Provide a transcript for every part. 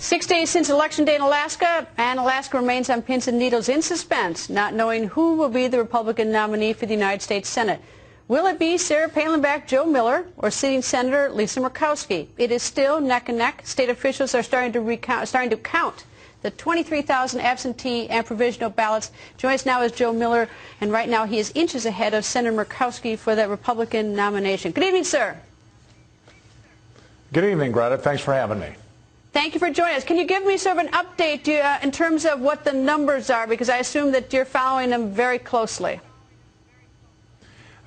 6 days since Election Day in Alaska, and Alaska remains on pins and needles in suspense, not knowing who will be the Republican nominee for the United States Senate. Will it be Sarah Palin-backed Joe Miller or sitting Senator Lisa Murkowski? It is still neck and neck. State officials are starting to count the 23,000 absentee and provisional ballots. Joining us now is Joe Miller, and right now he is inches ahead of Senator Murkowski for that Republican nomination. Good evening, sir. Good evening, Greta. Thanks for having me. Thank you for joining us. Can you give me sort of an update in terms of what the numbers are, because I assume that you're following them very closely.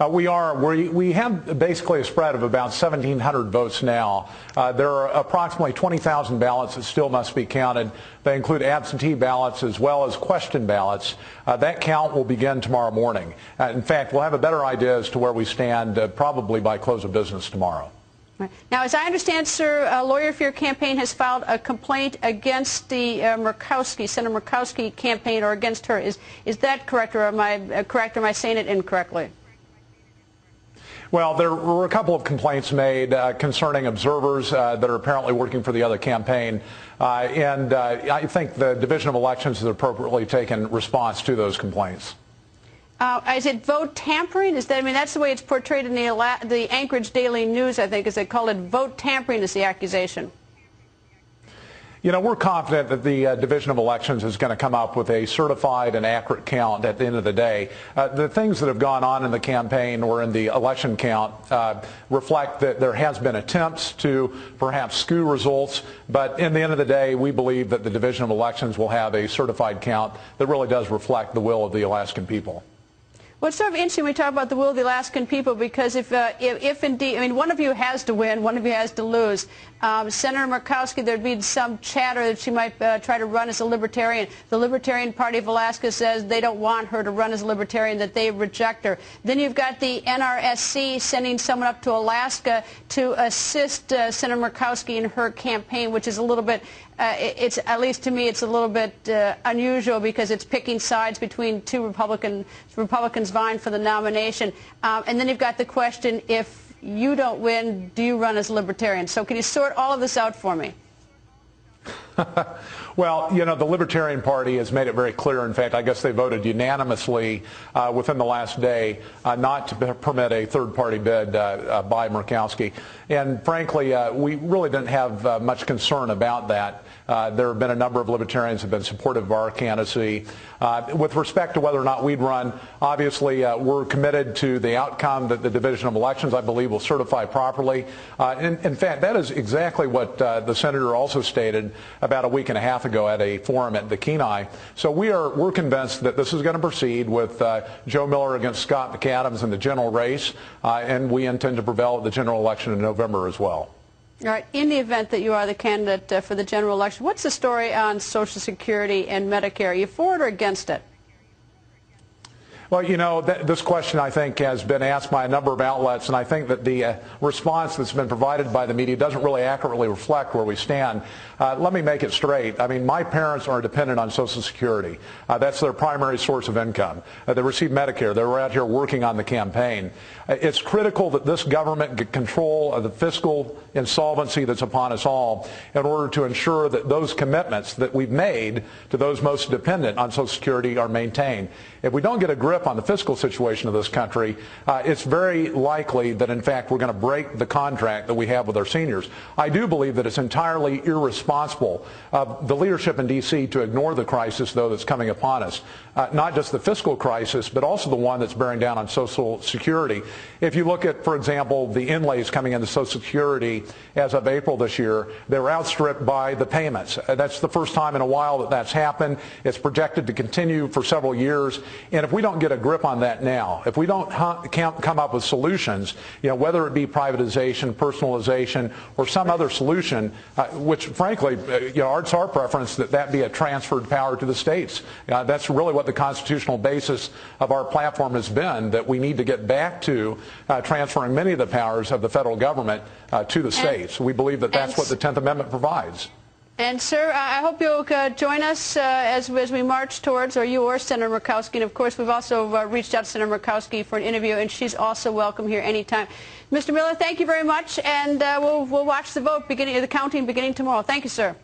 We are. We have basically a spread of about 1,700 votes now. There are approximately 20,000 ballots that still must be counted. They include absentee ballots as well as question ballots. That count will begin tomorrow morning. In fact, we'll have a better idea as to where we stand probably by close of business tomorrow. Now, as I understand, sir, a lawyer for your campaign has filed a complaint against the Senator Murkowski campaign, or against her. Is that correct, or am I saying it incorrectly? Well, there were a couple of complaints made concerning observers that are apparently working for the other campaign, and I think the Division of Elections has appropriately taken response to those complaints. Is it vote tampering? That's the way it's portrayed in the Anchorage Daily News, I think, is they call it vote tampering is the accusation. You know, we're confident that the Division of Elections is going to come up with a certified and accurate count at the end of the day. The things that have gone on in the campaign or in the election count reflect that there has been attempts to perhaps skew results, but in the end of the day, we believe that the Division of Elections will have a certified count that really does reflect the will of the Alaskan people. Well, it's sort of interesting when we talk about the will of the Alaskan people, because if indeed, one of you has to win, one of you has to lose. Senator Murkowski, there'd be some chatter that she might try to run as a Libertarian. The Libertarian Party of Alaska says they don't want her to run as a Libertarian, that they reject her. Then you've got the NRSC sending someone up to Alaska to assist Senator Murkowski in her campaign, which is a little bit, at least to me, it's a little bit unusual, because it's picking sides between two Republicans vying for the nomination. And then you've got the question, if you don't win, do you run as a Libertarian? So can you sort all of this out for me? Well, you know, the Libertarian Party has made it very clear. In fact, I guess they voted unanimously within the last day not to permit a third-party bid by Murkowski. And frankly, we really didn't have much concern about that. There have been a number of Libertarians who have been supportive of our candidacy. With respect to whether or not we'd run, obviously we're committed to the outcome that the Division of Elections, I believe, will certify properly. In fact, that is exactly what the Senator also stated about a week and a half ago at a forum at the Kenai. So we're convinced that this is going to proceed with Joe Miller against Scott McAdams in the general race, and we intend to prevail at the general election in November as well. All right. In the event that you are the candidate for the general election, what's the story on Social Security and Medicare? Are you for it or against it? Well, you know, this question, I think, has been asked by a number of outlets, and I think that the response that's been provided by the media doesn't really accurately reflect where we stand. Let me make it straight. I mean, my parents are dependent on Social Security. That's their primary source of income. They receive Medicare. They were out here working on the campaign. It's critical that this government get control of the fiscal insolvency that's upon us all in order to ensure that those commitments that we've made to those most dependent on Social Security are maintained. If we don't get a grip on the fiscal situation of this country, it's very likely that, in fact, we're going to break the contract that we have with our seniors. I do believe that it's entirely irresponsible of the leadership in D.C. to ignore the crisis, though, that's coming upon us. Not just the fiscal crisis, but also the one that's bearing down on Social Security. If you look at, for example, the inlays coming into Social Security as of April this year, they were outstripped by the payments. That's the first time in a while that that's happened. It's projected to continue for several years. And if we don't get a grip on that now, if we don't come up with solutions, you know, whether it be privatization, personalization, or some other solution, which frankly, you know, it's our preference that that be a transferred power to the states. That's really what the constitutional basis of our platform has been, that we need to get back to transferring many of the powers of the federal government to the states. We believe that that's what the 10th Amendment provides. And, sir, I hope you'll join us as we march towards, or you or Senator Murkowski. And, of course, we've also reached out to Senator Murkowski for an interview, and she's also welcome here anytime. Mr. Miller, thank you very much, and we'll watch the vote the counting beginning tomorrow. Thank you, sir.